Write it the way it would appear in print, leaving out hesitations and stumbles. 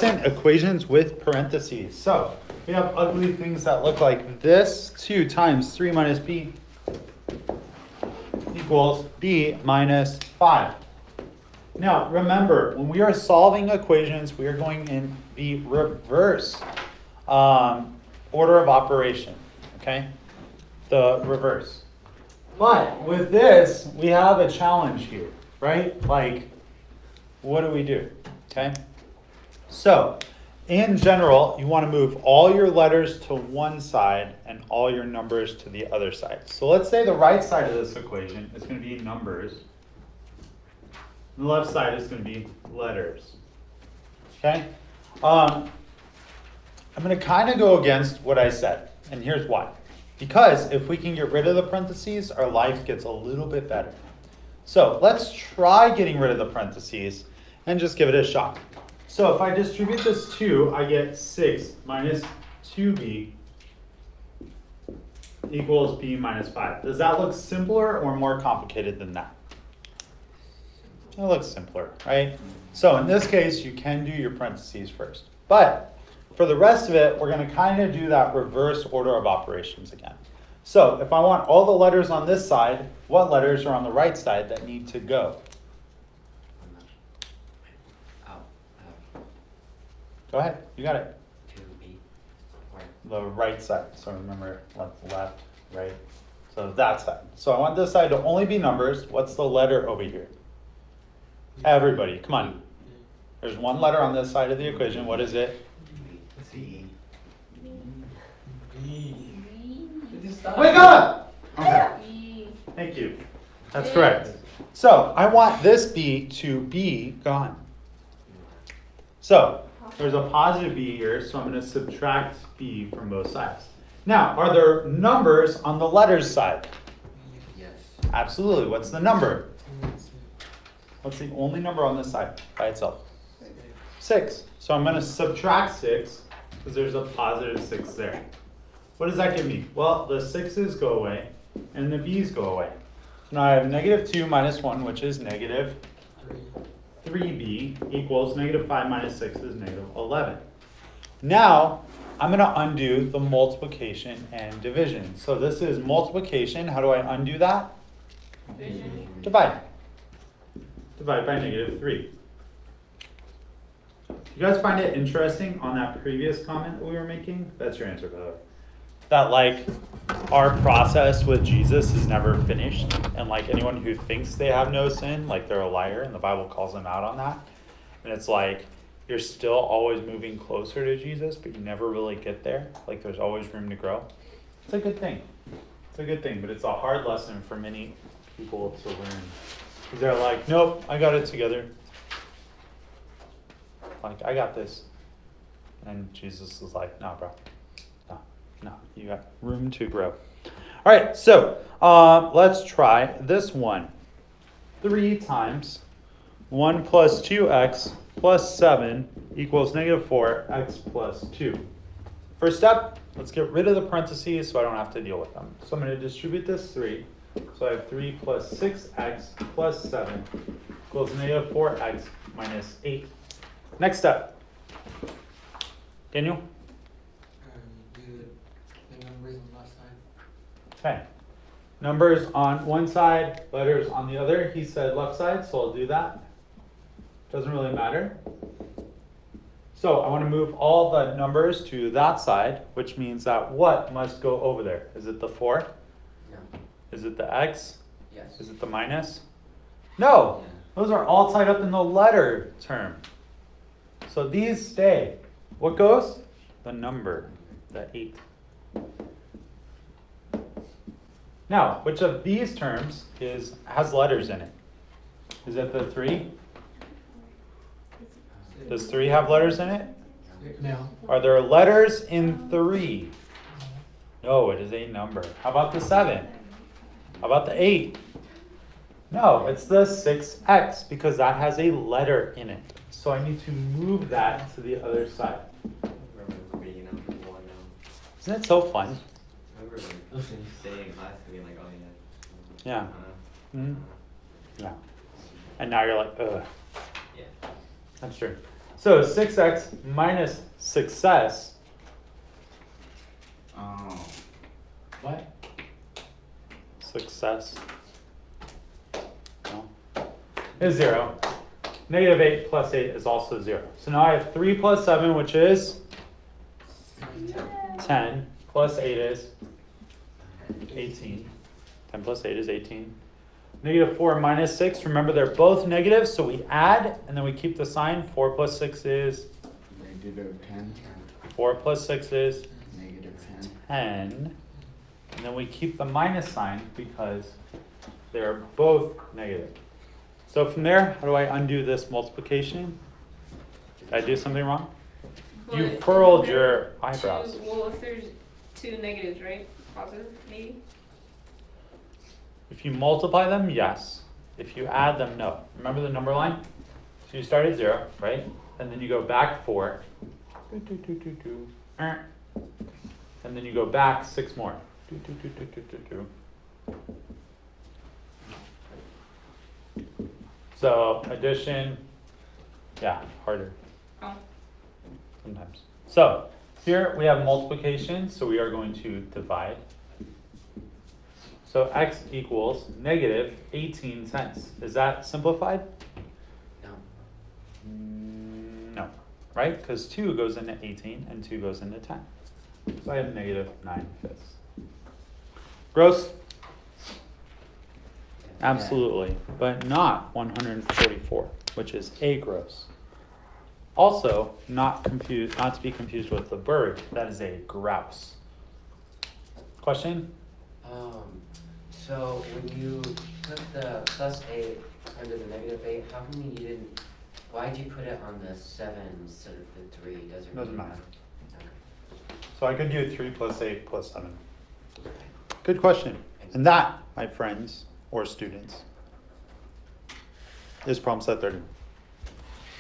Equations with parentheses. So we have ugly things that look like this. 2 times 3 minus b equals b minus 5. Now remember, when we are solving equations, we are going in the reverse order of operation. Okay? The reverse. But with this, we have a challenge here, right? Like, what do we do? Okay? So, in general, you want to move all your letters to one side and all your numbers to the other side. So let's say the right side of this equation is going to be numbers. And the left side is going to be letters. Okay? I'm going to kind of go against what I said. And here's why. Because if we can get rid of the parentheses, our life gets a little bit better. So let's try getting rid of the parentheses and just give it a shot. So if I distribute this 2, I get 6 minus 2b equals b minus 5. Does that look simpler or more complicated than that? It looks simpler, right? So in this case, you can do your parentheses first. But for the rest of it, we're going to kind of do that reverse order of operations again. So if I want all the letters on this side, what letters are on the right side that need to go? Go ahead, you got it. 2b. The right side. So remember, left, right. So that side. So I want this side to only be numbers. What's the letter over here? Everybody, come on. There's one letter on this side of the equation. What is it? C. Wake up! Okay. Thank you. That's correct. So I want this B to be gone. So there's a positive b here, so I'm going to subtract b from both sides. Now, are there numbers on the letters side? Yes. Absolutely. What's the number? What's the only number on this side by itself? 6. So I'm going to subtract 6 because there's a positive 6 there. What does that give me? Well, the 6's go away and the b's go away. Now I have negative 2 minus 1, which is negative 3b equals negative 5 minus 6 is negative 11. Now, I'm going to undo the multiplication and division. So this is multiplication. How do I undo that? Division. Divide. Divide by negative 3. You guys find it interesting on that previous comment that we were making? That's your answer, by the way. That like our process with Jesus is never finished, and like anyone who thinks they have no sin, like they're a liar, and the Bible calls them out on that. And it's like you're still always moving closer to Jesus, but you never really get there. Like there's always room to grow. It's a good thing. It's a good thing, but it's a hard lesson for many people to learn. Because they're like, nope, I got it together. Like, I got this. And Jesus is like, no, bro. No, you got room to grow. All right, so let's try this one. 3 times 1 plus 2x plus 7 equals negative 4x plus 2. First step, let's get rid of the parentheses so I don't have to deal with them. So I'm going to distribute this 3. So I have 3 plus 6x plus 7 equals negative 4x minus 8. Next step. Daniel? Okay. Numbers on one side, letters on the other. He said left side, so I'll do that. Doesn't really matter. So I want to move all the numbers to that side, which means that what must go over there? Is it the 4? No. Is it the x? Yes. Is it the minus? No. Yeah. Those are all tied up in the letter term. So these stay. What goes? The number, the 8. Now, which of these terms has letters in it? Is it the 3? Does 3 have letters in it? No. Are there letters in 3? No, it is a number. How about the 7? How about the 8? No, it's the 6x because that has a letter in it. So I need to move that to the other side. Isn't it so fun? Staying in class and being like, oh Yeah. Mm-hmm. Yeah. And now you're like, ugh. Yeah. That's true. So 6x minus success Oh. What? success no, is 0. Negative 8 plus 8 is also 0. So now I have 3 plus 7, which is 10, plus 8 is 18. 10 plus 8 is 18. Negative 4 minus 6, remember they're both negative, so we add, and then we keep the sign. 4 plus 6 is Negative 10. 4 plus 6 is Negative 10. And then we keep the minus sign because they're both negative. So from there, how do I undo this multiplication? Did I do something wrong? You But furled there your are eyebrows. Well, if there's two negatives, right? Positive, maybe? If you multiply them, yes. If you add them, no. Remember the number line? So you start at 0, right? And then you go back 4. And then you go back 6 more. So addition, yeah, harder Oh. sometimes. So here we have multiplication, so we are going to divide. So x equals negative 18 cents. Is that simplified? No. No, right? Because 2 goes into 18 and 2 goes into 10. So I have negative 9/5. Gross? Absolutely, but not 144, which is a gross. Also, not to be confused with the bird, that is a grouse. Question? So when you put the plus 8 under the negative 8, how come you didn't, why'd you put it on the 7 instead of the 3? Doesn't Doesn't really matter. Okay. So I could do 3 plus 8 plus 7. Good question. And that, my friends or students, is problem set 30.